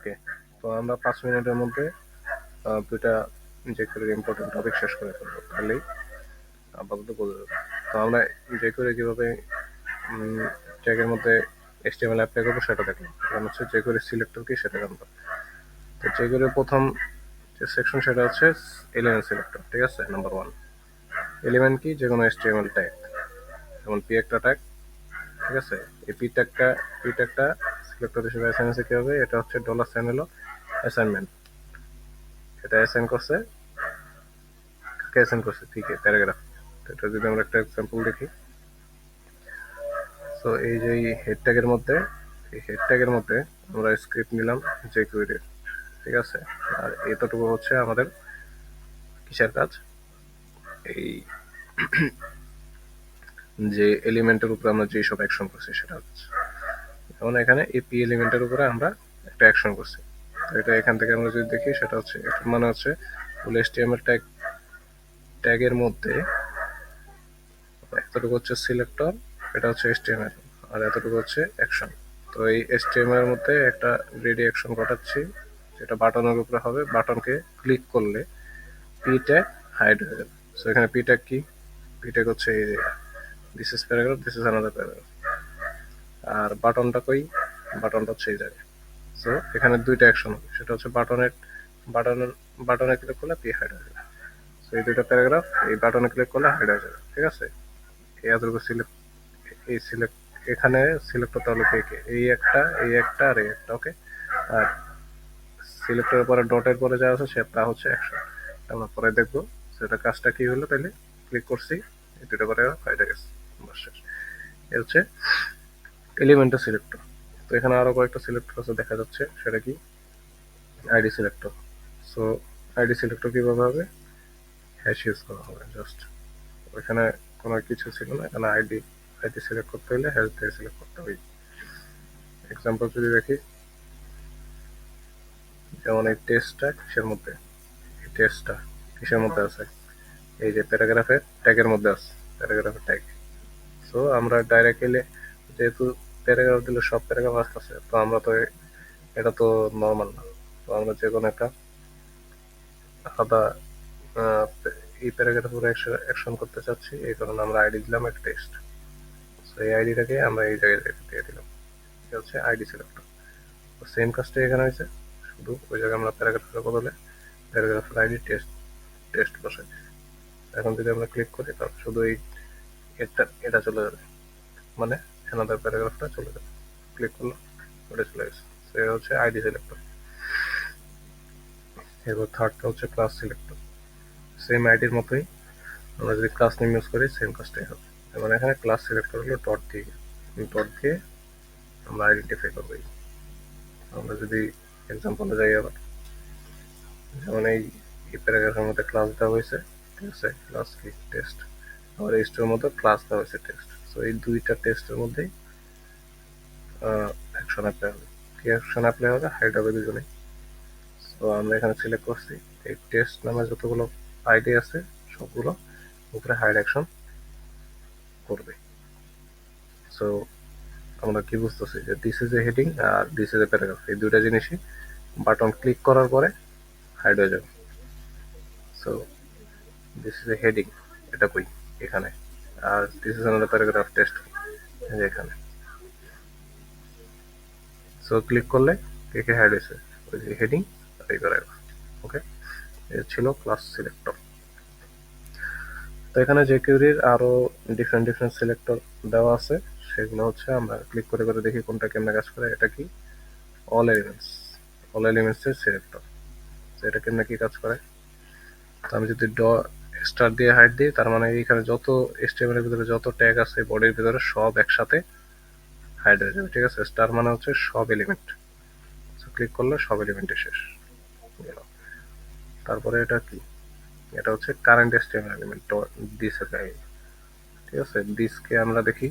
ওকে, তো আমরা 5 মিনিটের মধ্যে দুইটা jQuery ইম্পর্টেন্ট টপিক শেষ করে ফেলবো, তাহলেই আপাতত বোঝা যাবে। তো আমরা jQuery কিভাবে ট্যাগের মধ্যে HTML অ্যাপ্লাই করবো সেটা দেখলাম। কারণ হচ্ছে jQuery সিলেক্টর কি সেটা জানবো। তো jQuery প্রথম যে সেকশন সেটা হচ্ছে এলিমেন্ট সিলেক্টর, ঠিক আছে। নাম্বার 1, এলিমেন্ট কি? যে কোনো HTML ট্যাগ, যেমন p একটা ট্যাগ, ঠিক আছে। এই p ট্যাগটা সিলেক্টর হিসেবে অ্যাসাইন হচ্ছে কি হবে? এটা হচ্ছে $সাইন হলো অ্যাসাইনমেন্ট। এটা অ্যাসাইন করছে কাকে? অ্যাসাইন করছে p কে, প্যারাগ্রাফ। তো এটা যদি আমরা একটা এক্সাম্পল দেখি, তো এই যে হেড ট্যাগের মধ্যে, এই হেড ট্যাগের মধ্যে আমরা স্ক্রিপ্ট নিলাম jQuery, ঠিক আছে। আর এতটুকু হচ্ছে আমাদের কিসের কাজ? এই যে এলিমেন্টের উপরে আমরা যে সব অ্যাকশন করছি সেটা হচ্ছে, যেমন এখানে এই পি এলিমেন্টের উপরে আমরা একটা অ্যাকশন করছি। এটা এখান থেকে আমরা যদি দেখি সেটা হচ্ছে, এটার মানে হচ্ছে ফুল HTML ট্যাগের মধ্যে এতটুকু হচ্ছে সিলেক্টর, এটা হচ্ছে HTML, আর এতটুকু হচ্ছে অ্যাকশন। তো এই HTML এর মধ্যে একটা রেডি অ্যাকশন ঘটাচ্ছি, যেটা বাটনের উপরে হবে। বাটনকে ক্লিক করলে পি ট্যাগ হাইড হয়ে যাবে। সো এখানে পি ট্যাগ কি? পি ট্যাগ হচ্ছে এই যে this is paragraph, this is another paragraph. আর বাটনটা কই? বাটনটা হচ্ছে এই জায়গায়। সো এখানে দুইটা অ্যাকশন হবে, সেটা হচ্ছে বাটনে ক্লিক করলে পি হাইড হয়ে যাবে। সো এই দুইটা প্যারাগ্রাফ এই বাটনে ক্লিক করলে হাইড হয়ে যাবে, ঠিক আছে। এই এতটুকু সিলেক্ট এখানে সিলেক্টরটা হলো কে কে, এই একটা আর এই একটা, ওকে। আর সিলেক্টরের পরে ডটের পরে যা আছে সেটা হচ্ছে অ্যাকশন, আমরা পরে দেখবো সেটা কাজটা কি হলো। তাহলে ক্লিক করছি, এই দুটো পরে হাইড হয়ে গেছে। এ হচ্ছে এলিমেন্টের সিলেক্টর। তো এখানে আরো কয়েকটা সিলেক্টর আছে দেখা যাচ্ছে, সেটা কি? ID selector. So ID selector কিভাবে হবে? হ্যাশ ইউজ করা হবে জাস্ট, ওইখানে কোনো কিছু ছিল না। এখানে আইডি সিলেক্ট করতে হলে হ্যাশ দিয়ে সিলেক্ট করতে হবে। এক্সাম্পল যদি দেখি, যেমন এই টেস্টটা কিসের মধ্যে, এই টেস্টটা কিসের মধ্যে আছে? এই যে প্যারাগ্রাফের ট্যাগের মধ্যে আছে, প্যারাগ্রাফের ট্যাগ। সো আমরা ডাইরেক্টলি, যেহেতু প্যারাগ্রাফ দিলে সব প্যারাগ্রাফ আসতেছে, তো আমরা তো এটা তো নর্মাল না। তো আমরা যে কোনো একটা আলাদা এই প্যারাগ্রাফের উপরে অ্যাকশন করতে চাচ্ছি, এই কারণে আমরা আইডি দিলাম একটা টেক্সট। সো এই আইডিটাকে আমরা এই জায়গায় দিয়ে দিলাম, এটা হচ্ছে আইডি সিলেক্টর। তো সেম কাজটা এখানে হয়েছে, শুধু ওই জায়গায় আমরা প্যারাগ্রাফের বদলে প্যারাগ্রাফের আইডি টেস্ট বসাই। এখন যদি আমরা ক্লিক করি, তাহলে শুধু এই এটা চলে যাবে, মানে অ্যানাদার প্যারাগ্রাফটা চলে যাবে। ক্লিক করলাম, ওটা চলে গেছে। সো এটা হচ্ছে আইডি সিলেক্টর। এরপর থার্ডটা হচ্ছে ক্লাস সিলেক্টর। সেম আইডির মতোই আমরা যদি ক্লাস নেম ইউজ করি, সেম কাজটাই হবে। যেমন এখানে ক্লাস সিলেক্টর হলো ডট দিয়ে আমরা আইডেন্টিফাই করবো। আমরা যদি এক্সাম্পলে যাই আবার, যেমন এই প্যারাগ্রাফের মধ্যে ক্লাস দেওয়া হয়েছে, ঠিক আছে, ক্লাস কি টেস্ট, আবার এইচটির মধ্যে ক্লাস দেওয়া হয়েছে টেস্ট। সো এই দুইটা টেস্টের মধ্যেই অ্যাকশন অ্যাপ্লাই হবে। কি অ্যাকশন অ্যাপ্লাই হবে? হাইড হবে দুজনেই। সো আমরা এখানে সিলেক্ট করছি এই টেস্ট নামে যতগুলো আইডি আছে সবগুলো উপরে হাইড অ্যাকশন করবে। সো আমরা কি বুঝতেছি যে দিস ইজ এ হেডিং আর দিস ইজ এ প্যারাগ্রাফ, এই দুইটা জিনিসই বাটন ক্লিক করার পরে হাইড হয়ে যাবে। So this is a heading, এটা কই? এখানে। আর this is another paragraph test, এখানে। সো ক্লিক করলে কে কে হাইড হয়েছে? ওই যে হেডিং আর এই প্যারাগ্রাফ, ওকে। এটা ছিল ক্লাস সিলেক্টর। তো এখানে jQueryর আরো ডিফারেন্ট সিলেক্টর দেওয়া আছে, সেগুলো হচ্ছে আমরা ক্লিক করে করে দেখি কোনটা কেমনে কাজ করে। এটা কি? অল এলিমেন্টস এর সিলেক্টর। এটা কেমনে কি কাজ করে? তো আমি যদি স্টার দিয়ে হাইড দিই, তার মানে এইখানে যত HTML এর ভিতরে যত ট্যাগ আছে বডির ভিতরে সব একসাথে হাইড হয়ে যাবে, ঠিক আছে। স্টার মানে হচ্ছে সব এলিমেন্ট। ক্লিক করলে সব এলিমেন্টে শেষ। তারপরে এটা কি? এটা হচ্ছে কারেন্ট HTML এলিমেন্ট দিস এর গায়ে, ঠিক আছে। দিসকে আমরা দেখি।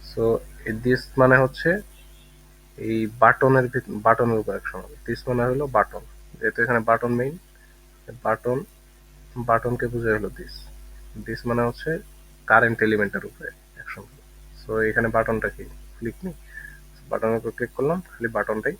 সো দিস মানে হচ্ছে এই বাটনের উপর অ্যাকশন হবে। দিস মানে হলো বাটন, যেহেতু এখানে বাটন মেইন, বাটন বাটনকে বোঝায় হলো দিস মানে হচ্ছে কারেন্ট এলিমেন্টের উপরে অ্যাকশন। সো এখানে বাটনটা কি? ক্লিক নেই, বাটনের উপর ক্লিক করলাম, খালি বাটনটাই